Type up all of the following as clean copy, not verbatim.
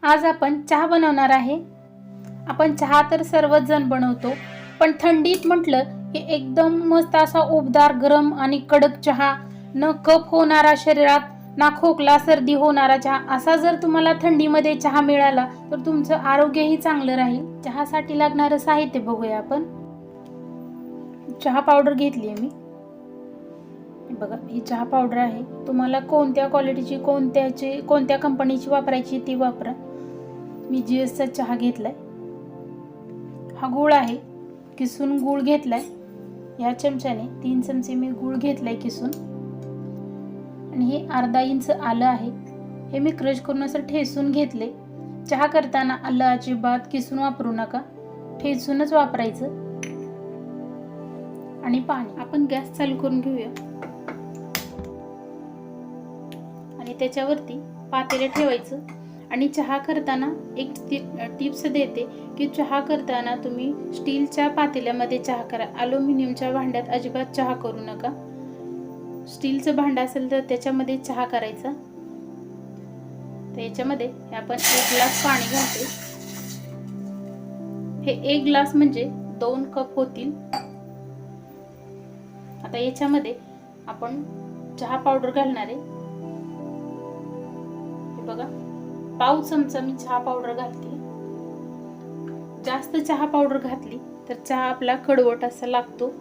आज आपण चहा बनवणार आहे। आपण चहा तर सर्वच जण बनवतो, पण थंडीत म्हटलं की एकदम मस्त असा उबदार गरम आणि कडक चहा, न कफ होणारा शरीरात, ना खोकला सर्दी होणारा चहा, असा जर तुम्हाला थंडीमध्ये चहा मिळाला तर तुमचं आरोग्यही चांगलं राहील। चहासाठी लागणारं साहित्य बघूया आपण। चहा पावडर घेतली आहे मी, बघा ही चहा पावडर आहे। तुम्हाला कोणत्या क्वालिटीची कोणत्या कंपनीची वापरायची ती वापरा। मी GS चा चहा घेतलाय। हा गूळ आहे, किसून गूळ घेतलाय। या चमच्याने 3 चमचे मी गूळ घेतलाय किसून, आणि हे अर्धा इंच आलं आहे। हे मी क्रश करून असं ठेचून घेतले। चहा करताना आलं अजिबात किसून वापरू नका, ठेचूनच वापरायचं। आणि पाणी, आपण गॅस चालू करून घेऊया आणि त्याच्यावरती पातेले ठेवायचं। आणि चहा करताना एक टिप्स देते की चहा करताना तुम्ही स्टीलच्या पातेल्यामध्ये चहा करा, ॲल्युमिनियमच्या भांड्यात अजिबात चहा करू नका। स्टीलचं भांडं असेल तर त्याच्यामध्ये चहा करायचा। तर याच्यामध्ये आपण 1 ग्लास पाणी घालते। हे 1 ग्लास म्हणजे 2 कप होतील। आता याच्यामध्ये आपण चहा पावडर घालणार आहे। हे बघा, पाव चमचा मी चहा पावडर घालते। जास्त चहा पावडर घातली तर चहा आपला कडवट असा लागतो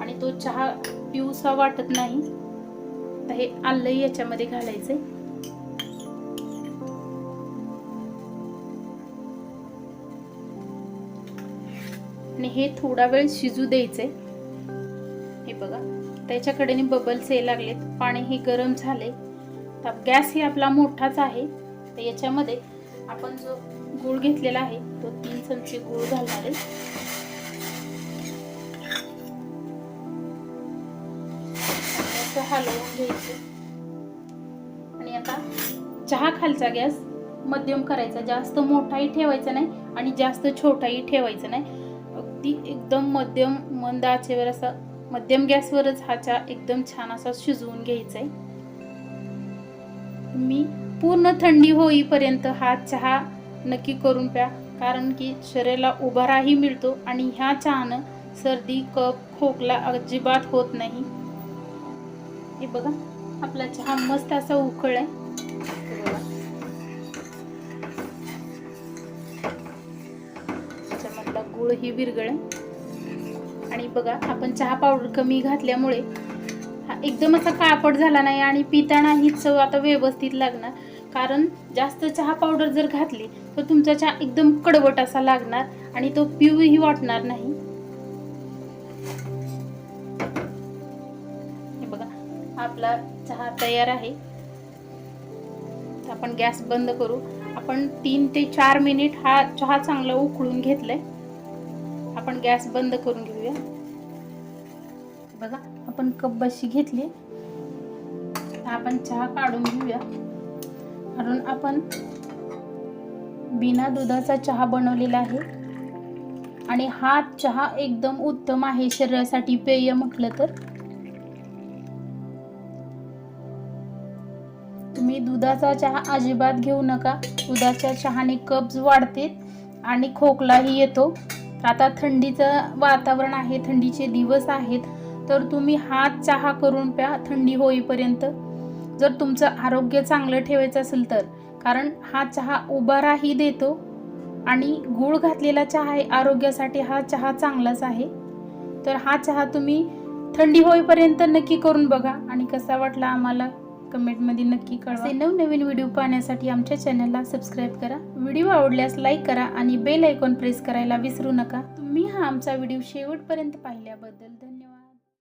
आणि तो चहा पिऊसा वाटत नाही। तर हे आलं याच्यामध्ये घालायचंय। आणि हे थोडा वेळ शिजू द्यायचंय। हे बघा, त्याच्याकडेने बबल्स यायला लागलेत, पाणी हे गरम झाले। तर गॅस ही आपला मोठाच आहे। तर याच्यामध्ये आपण जो गूळ घेतलेला आहे तो 3 चमचे गूळ घालणार आहे। असं हलवून घ्यायचं। आणि आता चहा खालचा गॅस मध्यम करायचा, जास्त मोठाही ठेवायचा नाही आणि जास्त छोटाही ठेवायचा नाही। अगदी एकदम मध्यम मंद आचेवर असा मध्यम गॅसवरच हा चहा एकदम छान असा शिजवून घ्यायचा आहे। मी पूर्ण थंडी होईपर्यंत हा चहा नक्की करून प्या, कारण की शरीराला उभाराही मिळतो आणि ह्या चहानं सर्दी कफ खोकला अजिबात होत नाही। हे बघा, आपला चहा मस्त असा उकळलाय। त्याच्यामधला गूळ ही विरघळलाय। आणि बघा, आपण चहा पावडर कमी घातल्यामुळे हा एकदम असा काळपट झाला नाही आणि पिताना ही चव आता व्यवस्थित लागणार। कारण जास्त चहा पावडर जर घातली तर तुमचा चहा एकदम कडवट असा लागणार आणि तो पिऊही वाटणार नाही। हे बघा, आपला चहा तयार आहे। आपण गॅस बंद करू। आपण 3 ते 4 मिनिट हा चहा चांगला उकळून घेतलाय। आपण गॅस बंद करून घेऊया। बघा, आपण कप बशी घेतली। आपण चहा काढून घेऊया, कारण आपण बिना दुधाचा चहा बनवलेला आहे आणि हा चहा एकदम उत्तम आहे शरीरासाठी पेय म्हटलं तर। तुम्ही दुधाचा चहा अजिबात घेऊ नका। दुधाच्या चहाने कब्ज वाढते आणि खोकलाही येतो। आता थंडीचं वातावरण आहे, थंडीचे दिवस आहेत, तर तुम्ही हा चहा करून प्या थंडी होईपर्यंत, जर तुमचं आरोग्य चांगलं ठेवायचं असेल तर। कारण हा चहा उबाराही देतो आणि गूळ घातलेला चहा आहे, आरोग्यासाठी हा चहा चांगलाच आहे। तर हा चहा तुम्ही थंडी होईपर्यंत नक्की करून बघा आणि कसा वाटला आम्हाला कमेंटमध्ये नक्की कळवा। असे नवनवीन व्हिडिओ पाहण्यासाठी आमच्या चॅनलला सबस्क्राईब करा। व्हिडिओ आवडल्यास लाईक करा आणि बेल आयकॉन प्रेस करायला विसरू नका। तुम्ही हा आमचा व्हिडिओ शेवटपर्यंत पाहिल्याबद्दल